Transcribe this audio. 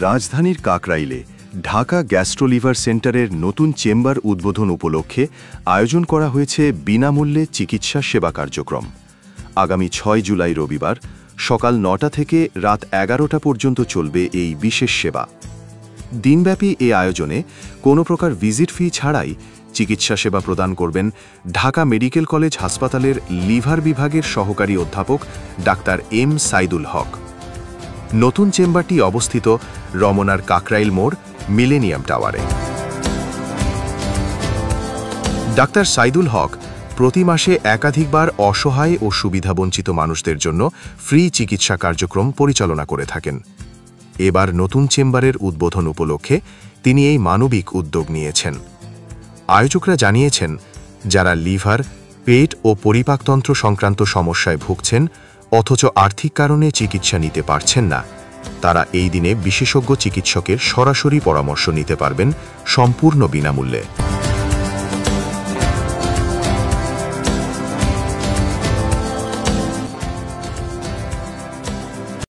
রাজধানীর কাকরাইলে ঢাকা গ্যাস্ট্রোলিভার সেন্টারের নতুন চেম্বার উদ্বোধন উপলক্ষে আয়োজন করা হয়েছে বিনামূল্যে চিকিৎসা সেবা কার্যক্রম। আগামী ৬ জুলাই রবিবার সকাল ৯টা থেকে রাত ১১টা পর্যন্ত চলবে এই বিশেষ সেবা। দিনব্যাপী এই আয়োজনে কোনো প্রকার ভিজিট ফি ছাড়াই চিকিৎসা সেবা প্রদান করবেন ঢাকা মেডিকেল কলেজ হাসপাতালের লিভার বিভাগের সহকারী অধ্যাপক ডাক্তার এম সাইদুল হক। নতুন চেম্বারটি অবস্থিত রমনার কাকরাইল মোড় মিলেনিয়াম টাওয়ারে। ডাক্তার সাইদুল হক প্রতি মাসে একাধিকবার অসহায় ও সুবিধাবঞ্চিত মানুষদের জন্য ফ্রি চিকিৎসা কার্যক্রম পরিচালনা করে থাকেন। এবার নতুন চেম্বারের উদ্বোধন উপলক্ষে তিনি এই মানবিক উদ্যোগ নিয়েছেন। আয়োজকরা জানিয়েছেন, যারা লিভার, পেট ও পরিপাকতন্ত্র সংক্রান্ত সমস্যায় ভুগছেন অথচ আর্থিক কারণে চিকিৎসা নিতে পারছেন না, তারা এই দিনে বিশেষজ্ঞ চিকিৎসকের সরাসরি পরামর্শ নিতে পারবেন সম্পূর্ণ বিনামূল্যে।